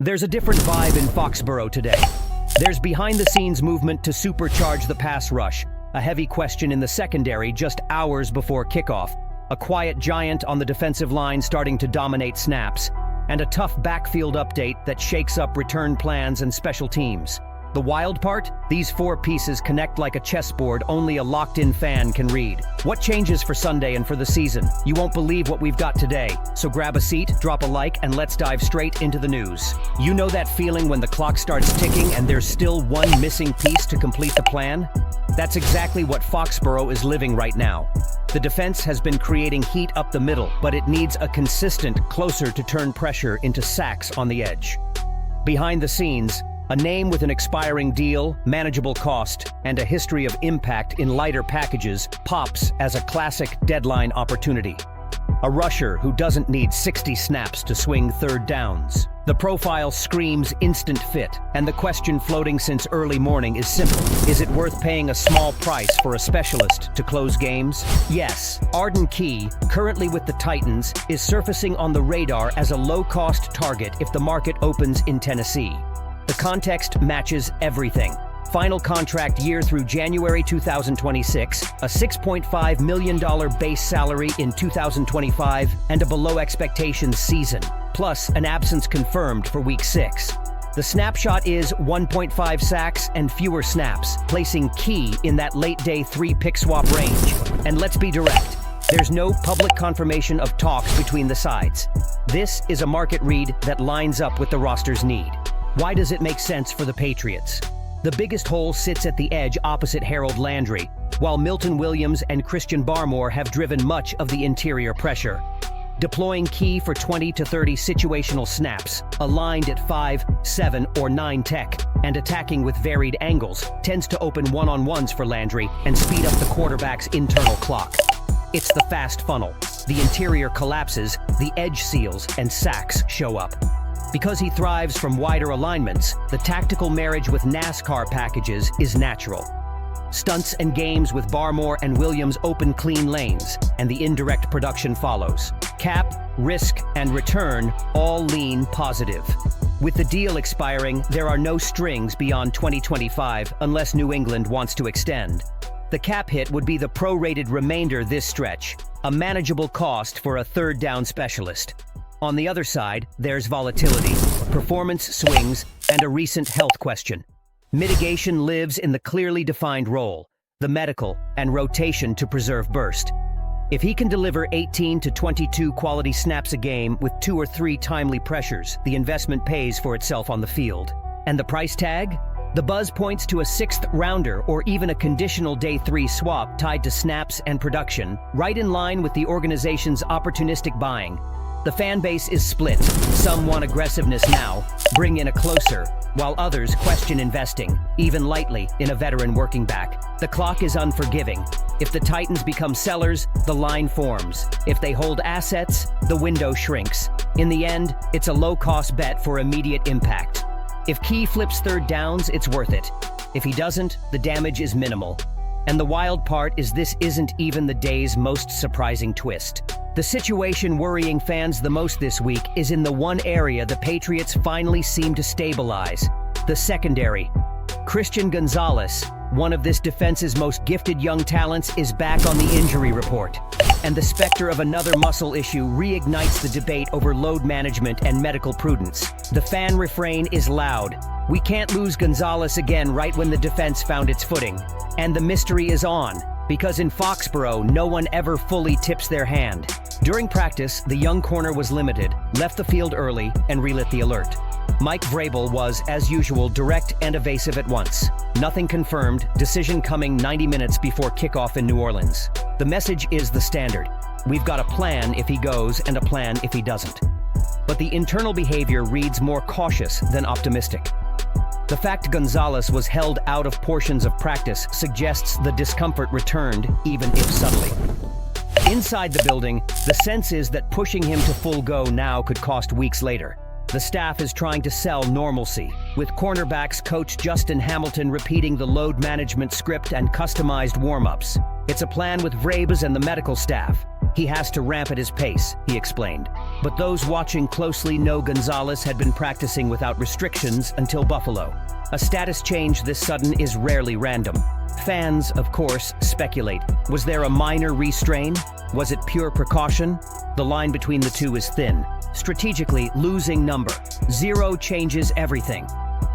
There's a different vibe in Foxboro today. There's behind-the-scenes movement to supercharge the pass rush, a heavy question in the secondary just hours before kickoff, a quiet giant on the defensive line starting to dominate snaps, and a tough backfield update that shakes up return plans and special teams. The wild part? These four pieces connect like a chessboard only a locked-in fan can read. What changes for Sunday and for the season? You won't believe what we've got today. So grab a seat, drop a like, and let's dive straight into the news. You know that feeling when the clock starts ticking and there's still one missing piece to complete the plan? That's exactly what Foxboro is living right now. The defense has been creating heat up the middle, but it needs a consistent, closer-to-turn pressure into sacks on the edge. Behind the scenes, a name with an expiring deal, manageable cost, and a history of impact in lighter packages pops as a classic deadline opportunity. A rusher who doesn't need 60 snaps to swing third downs. The profile screams instant fit, and the question floating since early morning is simple. Is it worth paying a small price for a specialist to close games? Yes. Ardan Key, currently with the Titans, is surfacing on the radar as a low-cost target if the market opens in Tennessee. The context matches everything. Final contract year through January 2026, a $6.5 million base salary in 2025, and a below expectations season, plus an absence confirmed for Week 6. The snapshot is 1.5 sacks and fewer snaps, placing Key in that late day 3-pick swap range. And let's be direct. There's no public confirmation of talks between the sides. This is a market read that lines up with the roster's need. Why does it make sense for the Patriots? The biggest hole sits at the edge opposite Harold Landry, while Milton Williams and Christian Barmore have driven much of the interior pressure. Deploying Key for 20 to 30 situational snaps, aligned at 5, 7, or 9 tech, and attacking with varied angles, tends to open one-on-ones for Landry and speed up the quarterback's internal clock. It's the fast funnel. The interior collapses, the edge seals, and sacks show up. Because he thrives from wider alignments, the tactical marriage with NASCAR packages is natural. Stunts and games with Barmore and Williams open clean lanes, and the indirect production follows. Cap, risk, and return all lean positive. With the deal expiring, there are no strings beyond 2025 unless New England wants to extend. The cap hit would be the prorated remainder this stretch, a manageable cost for a third down specialist. On the other side, there's volatility, performance swings, and a recent health question. Mitigation lives in the clearly defined role, the medical, and rotation to preserve burst. If he can deliver 18 to 22 quality snaps a game with 2 or 3 timely pressures, the investment pays for itself on the field. And the price tag? The buzz points to a 6th rounder or even a conditional day 3 swap tied to snaps and production, right in line with the organization's opportunistic buying. The fan base is split. Some want aggressiveness now, bring in a closer, while others question investing, even lightly, in a veteran working back. The clock is unforgiving. If the Titans become sellers, the line forms. If they hold assets, the window shrinks. In the end, it's a low-cost bet for immediate impact. If Key flips third downs, it's worth it. If he doesn't, the damage is minimal. And the wild part is this isn't even the day's most surprising twist. The situation worrying fans the most this week is in the one area the Patriots finally seem to stabilize: the secondary. Christian Gonzalez, one of this defense's most gifted young talents, is back on the injury report. And the specter of another muscle issue reignites the debate over load management and medical prudence. The fan refrain is loud. We can't lose Gonzalez again right when the defense found its footing. And the mystery is on, because in Foxboro, no one ever fully tips their hand. During practice, the young corner was limited, left the field early, and relit the alert. Mike Vrabel was, as usual, direct and evasive at once. Nothing confirmed, decision coming 90 minutes before kickoff in New Orleans. The message is the standard. We've got a plan if he goes and a plan if he doesn't. But the internal behavior reads more cautious than optimistic. The fact Gonzalez was held out of portions of practice suggests the discomfort returned, even if subtly. Inside the building, the sense is that pushing him to full go now could cost weeks later. The staff is trying to sell normalcy, with cornerbacks coach Justin Hamilton repeating the load management script and customized warm-ups. It's a plan with Vrabes and the medical staff, He has to ramp at his pace, he explained. But those watching closely know Gonzalez had been practicing without restrictions until Buffalo. A status change this sudden is rarely random. Fans, of course, speculate. Was there a minor restrain? Was it pure precaution? The line between the two is thin. Strategically, losing number 0 changes everything.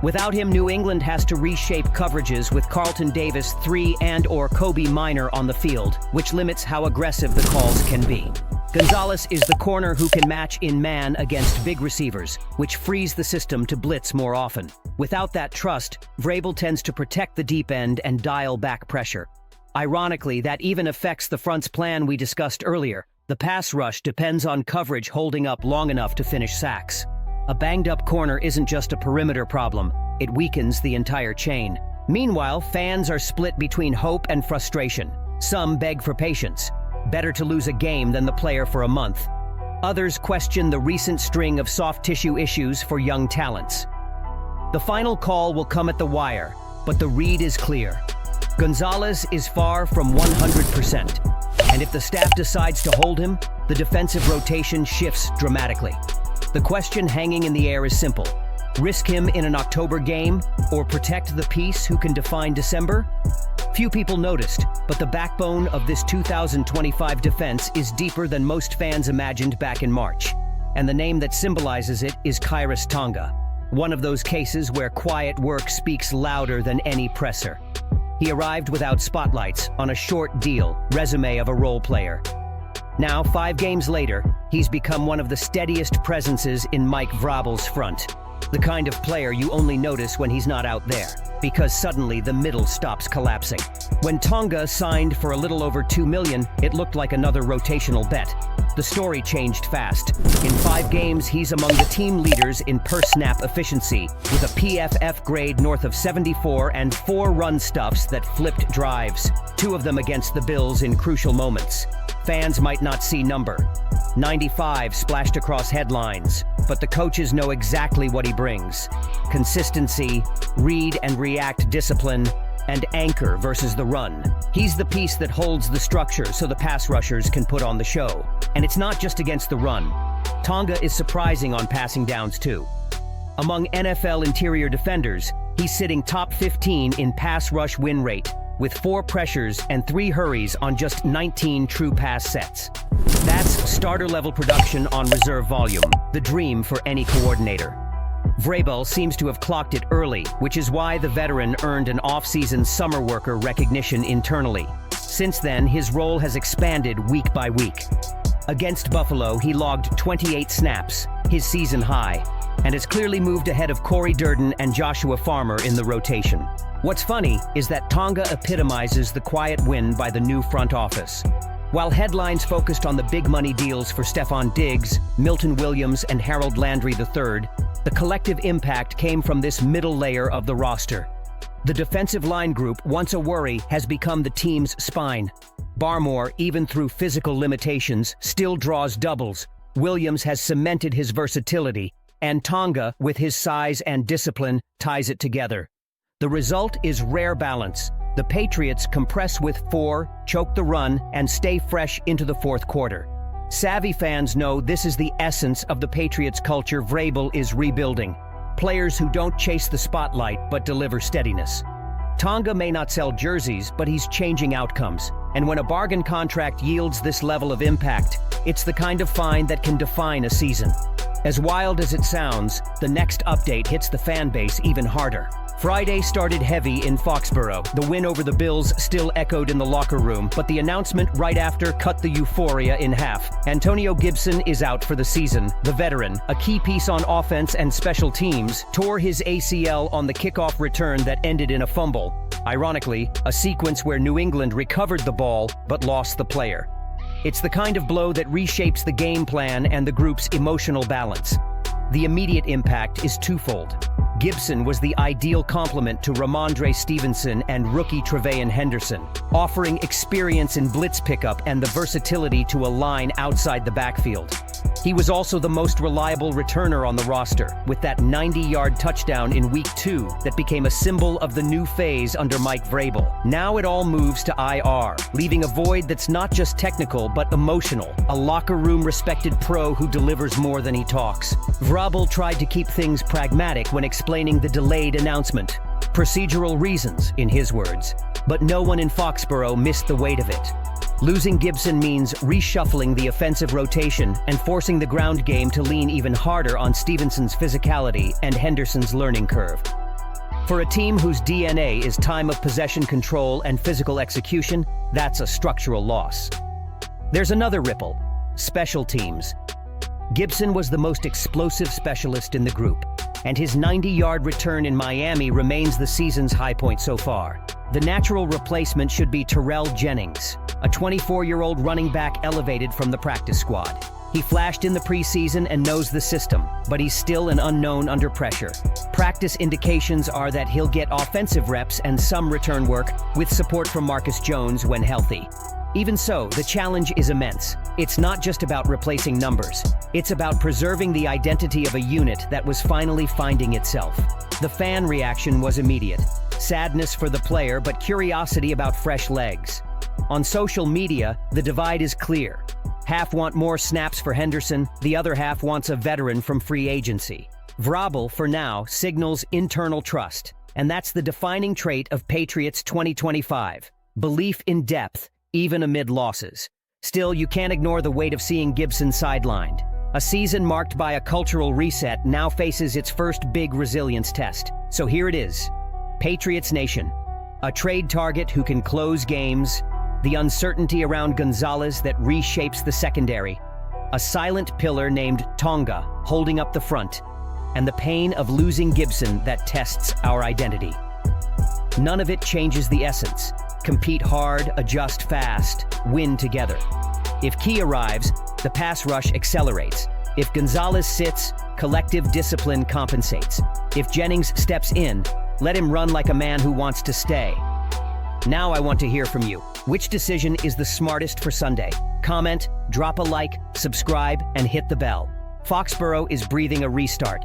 Without him, New England has to reshape coverages with Carlton Davis 3 and/or Kobe Minor on the field, which limits how aggressive the calls can be. Gonzalez is the corner who can match in man against big receivers, which frees the system to blitz more often. Without that trust, Vrabel tends to protect the deep end and dial back pressure. Ironically, that even affects the front's plan we discussed earlier. The pass rush depends on coverage holding up long enough to finish sacks. A banged-up corner isn't just a perimeter problem, it weakens the entire chain. Meanwhile, fans are split between hope and frustration. Some beg for patience. Better to lose a game than the player for a month. Others question the recent string of soft tissue issues for young talents. The final call will come at the wire, but the read is clear. Gonzalez is far from 100%, and if the staff decides to hold him, the defensive rotation shifts dramatically. The question hanging in the air is simple. Risk him in an October game, or protect the piece who can define December? Few people noticed, but the backbone of this 2025 defense is deeper than most fans imagined back in March. And the name that symbolizes it is Kyus Tonga, one of those cases where quiet work speaks louder than any presser. He arrived without spotlights, on a short deal, resume of a role player. Now, 5 games later, he's become one of the steadiest presences in Mike Vrabel's front. The kind of player you only notice when he's not out there, because suddenly the middle stops collapsing. When Tonga signed for a little over $2 million, it looked like another rotational bet. The story changed fast. In 5 games, he's among the team leaders in per-snap efficiency, with a PFF grade north of 74 and 4 run stuffs that flipped drives, 2 of them against the Bills in crucial moments. Fans might not see number 95 splashed across headlines, but the coaches know exactly what he brings. Consistency, read and react discipline, and anchor versus the run. He's the piece that holds the structure so the pass rushers can put on the show. And it's not just against the run. Tonga is surprising on passing downs too. Among NFL interior defenders, he's sitting top 15 in pass rush win rate, with 4 pressures and 3 hurries on just 19 true pass sets. That's starter-level production on reserve volume, the dream for any coordinator. Vrabel seems to have clocked it early, which is why the veteran earned an off-season summer worker recognition internally. Since then, his role has expanded week by week. Against Buffalo, he logged 28 snaps, his season high, and has clearly moved ahead of Corey Durden and Joshua Farmer in the rotation. What's funny is that Tonga epitomizes the quiet win by the new front office. While headlines focused on the big money deals for Stephon Diggs, Milton Williams, and Harold Landry III, the collective impact came from this middle layer of the roster. The defensive line group, once a worry, has become the team's spine. Barmore, even through physical limitations, still draws doubles. Williams has cemented his versatility, and Tonga, with his size and discipline, ties it together. The result is rare balance. The Patriots compress with 4, choke the run, and stay fresh into the 4th quarter. Savvy fans know this is the essence of the Patriots culture Vrabel is rebuilding. Players who don't chase the spotlight but deliver steadiness. Tonga may not sell jerseys, but he's changing outcomes. And when a bargain contract yields this level of impact, it's the kind of find that can define a season. As wild as it sounds, the next update hits the fan base even harder. Friday started heavy in Foxboro. The win over the Bills still echoed in the locker room, but the announcement right after cut the euphoria in half. Antonio Gibson is out for the season. The veteran, a key piece on offense and special teams, tore his ACL on the kickoff return that ended in a fumble. Ironically, a sequence where New England recovered the ball but lost the player. It's the kind of blow that reshapes the game plan and the group's emotional balance. The immediate impact is twofold. Gibson was the ideal complement to Ramondre Stevenson and rookie Trevayon Henderson, offering experience in blitz pickup and the versatility to align outside the backfield. He was also the most reliable returner on the roster, with that 90-yard touchdown in Week 2 that became a symbol of the new phase under Mike Vrabel. Now it all moves to IR, leaving a void that's not just technical but emotional, a locker room respected pro who delivers more than he talks. Vrabel tried to keep things pragmatic when explaining the delayed announcement. Procedural reasons, in his words. But no one in Foxboro missed the weight of it. Losing Gibson means reshuffling the offensive rotation and forcing the ground game to lean even harder on Stevenson's physicality and Henderson's learning curve. For a team whose DNA is time of possession control and physical execution, that's a structural loss. There's another ripple: special teams. Gibson was the most explosive specialist in the group, and his 90-yard return in Miami remains the season's high point so far. The natural replacement should be Terrell Jennings, a 24-year-old running back elevated from the practice squad. He flashed in the preseason and knows the system, but he's still an unknown under pressure. Practice indications are that he'll get offensive reps and some return work, with support from Marcus Jones when healthy. Even so, the challenge is immense. It's not just about replacing numbers. It's about preserving the identity of a unit that was finally finding itself. The fan reaction was immediate. Sadness for the player, but curiosity about fresh legs. On social media, the divide is clear. Half want more snaps for Henderson, the other half wants a veteran from free agency. Vrabel, for now, signals internal trust, and that's the defining trait of Patriots 2025. Belief in depth, even amid losses. Still, you can't ignore the weight of seeing Gibson sidelined. A season marked by a cultural reset now faces its first big resilience test. So here it is. Patriots Nation. A trade target who can close games, the uncertainty around Gonzalez that reshapes the secondary, a silent pillar named Tonga holding up the front, and the pain of losing Gibson that tests our identity. None of it changes the essence. Compete hard, adjust fast, win together. If Key arrives, the pass rush accelerates. If Gonzalez sits, collective discipline compensates. If Jennings steps in, let him run like a man who wants to stay. Now I want to hear from you. Which decision is the smartest for Sunday? Comment, drop a like, subscribe, and hit the bell. Foxboro is breathing a restart.